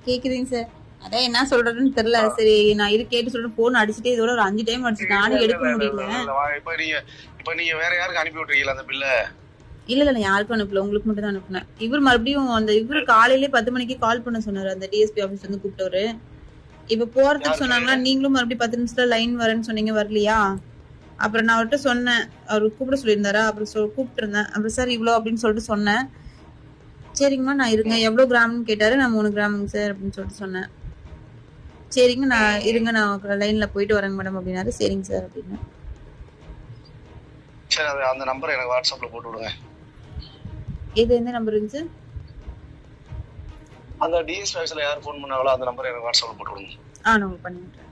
கேக்குதுங்க சார். அதான் என்ன சொல்றதுன்னு தெரியல. சரி நான் இது கேட்டு சொல்றேன். போன் அடிச்சுட்டே இதோட ஒரு 5 டைம் அடிச்சு நானும் எடுக்க முடியல. இப்ப நீங்க வேற யாருக்கு அனுப்பி விட்டுறீங்களா அந்த பில்ல? இல்ல யாருக்கும் அனுப்பல, உங்களுக்கு மட்டும் தான் அனுப்புனேன். இவர் மறுபடியும் அந்த இவரு காலையிலே 10 மணிக்கு கால் பண்ண சொன்னாரு. அந்த டிஎஸ்பி ஆபீஸ் வந்து கூப்பிட்டவரு. இப்ப போறதுக்கு சொன்னாங்களா, நீங்களும் மறுபடியும் 10 நிமிஷத்துல லைன் வரேன்னு சொன்னீங்க, வரலையா? அப்புறம் நான் அவர்கிட்ட சொன்னேன், அவரு கூப்பிட சொல்லியிருந்தாரா, அப்புறம் கூப்பிட்டு இருந்தேன். அப்புறம் சார் இவ்வளோ அப்படின்னு சொல்லிட்டு சொன்னேன். சரிங்கம்மா நான் இருங்க, எவ்வளோ கிராம்னு கேட்டாரு. நான் 3 கிராமுங்க சார் அப்படின்னு சொல்லிட்டு சொன்னேன். சரிங்க நான் இருங்க, நான் லைன்ல போயிட்டு வரேங்க மேடம் அப்படின்னாரு. சரிங்க சார் அப்படின்னு. சரி அந்த நம்பர் எனக்கு வாட்ஸ்அப்ல போட்டு விடுங்க. இது எந்த நம்பருங்க சார்? அந்த டிஎஸ் ஆஃபீஸ்ல யார் ஃபோன் பண்ணாங்களோ அந்த நம்பர் எனக்கு வாட்ஸ்அப்ல போட்டு விடுங்க. நான் பண்ணி விடுறேன்.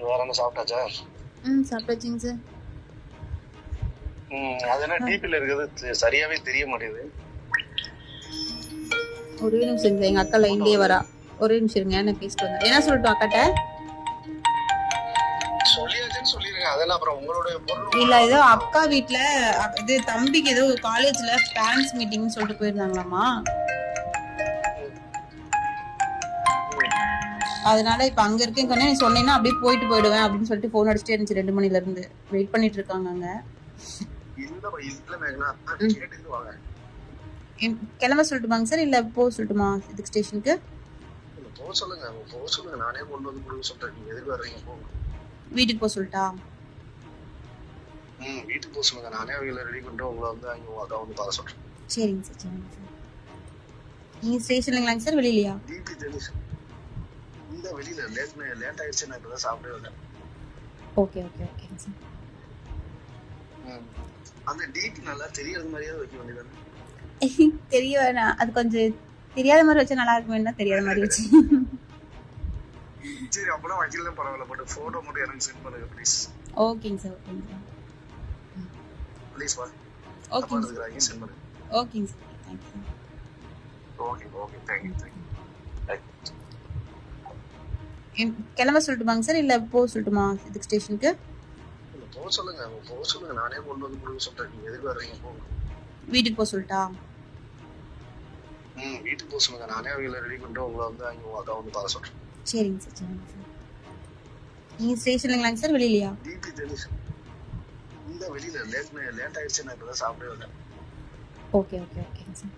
வேற என்ன சாப்பிட்டாச்சா? சாப்பிட்டாச்சுங்க சார். அது என்ன டிபில இருக்குது சரியாவே தெரிய மாட்டேங்குது. ஒரே நிமிஷம், எங்க அக்கா லைன்லயே வரா. ஒரே நிமிஷம் இருங்க, நான் பேசிட்டு வந்தேன். என்ன சொல்லிட்டு அக்காட்ட? சொல்லியாச்சுன்னு சொல்லிருங்க. அதெல்லாம் அப்புறம் உங்களுடைய பொருள் இல்ல, ஏதோ அக்கா வீட்ல இது தம்பிக்கு ஏதோ காலேஜ்ல பேரண்ட்ஸ் மீட்டிங்னு சொல்லிட்டு போயிருந்தாங்களாமா. அதனால இப்ப அங்க இருக்கேன் சொன்னேன். நீ சொன்னீங்கன்னா அப்படியே போயிடுவேன் அப்படின்னு சொல்லிட்டு போன் அடிச்சுட்டே இருந்துச்சு. 2 மணில இருந்து வெயிட் பண்ணிட்டு இருக்காங்க அங்க. கிளம்ப சொல்லட்டுமாங்க சார், இல்ல போக சொல்லட்டுமா இதுக்கு ஸ்டேஷனுக்கு? போக சொல்லுங்க, நானே கொண்டு வந்து கொடுக்க சொல்றேன். நீங்க எதுக்கு வர்றீங்க? போங்க. வீட்டுக்கு போக சொல்லட்டா? வீட்டுக்கு போக சொல்லுங்க, நானே அவங்கள ரெடி பண்ணிட்டு உங்களை வந்து அங்க அதான் வந்து பார்க்க சொல்றேன். சரிங்க சார், சரிங்க சார். நீங்க ஸ்டேஷன்லங்களாங்க சார், வெளியிலயா? டிபி தெரியுது. இந்த வெளியில லேட் ஆயிடுச்சு, நான் இப்பதான் சாப்பிட்டே வந்தேன். ஓகே ஓகேங்க சார். அந்த டிபி நல்லா தெரியறது மாதிரியே வைக்க வேண்டியதானே? தெரிய வேணாம், அது கொஞ்சம் தெரியாத மாதிரி வச்சா நல்லா இருக்குமே, தெரியாத மாதிரி வச்சு. சரி அப்பலாம் வைக்கல பரவாயில்ல, பட் போட்டோ மட்டும் எனக்கு சென்ட் பண்ணுங்க ப்ளீஸ். ஓகேங்க சார், ஓகேங்க சார். ப்ளீஸ் வா. ஓகேங்க சார், சென்ட் பண்ணுங்க. ஓகேங்க sir, thank you. Okay thank you. கிளம்ப சொல்லட்டுமாங்க சார், இல்ல போக சொல்லட்டுமா இதுக்கு ஸ்டேஷனுக்கு? போக சொல்லுங்க, நானே கொண்டு வந்து கொடுக்க சொல்றேன். நீங்க எதுக்கு வர்றீங்க? போங்க. வீட்டுக்கு போக சொல்லட்டா? வீட்டுக்கு போக சொல்லுங்க, நானே அவங்கள ரெடி பண்ணிட்டு உங்களை வந்து அங்க அதான் வந்து பார்க்க சொல்றேன். சரிங்க சார், சரிங்க சார். நீங்க ஸ்டேஷன்லங்களாங்க சார், வெளியிலயா? டிபி தெரியுது. இந்த வெளியில லேட் ஆயிடுச்சு, நான் இப்பதான் சாப்பிட்டே வந்தேன். ஓகேங்க சார்.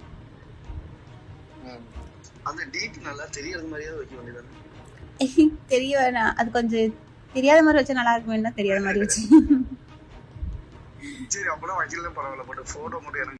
அந்த டிபி நல்லா தெரியறது மாதிரியே வைக்க வேண்டியதானே? தெரிய வேணாம், அது கொஞ்சம் தெரியாத மாதிரி வச்சா நல்லா இருக்குமே, தெரியாத மாதிரி வச்சு. சரி அப்பலாம் வைக்கல பரவாயில்ல, பட் போட்டோ மட்டும் எனக்கு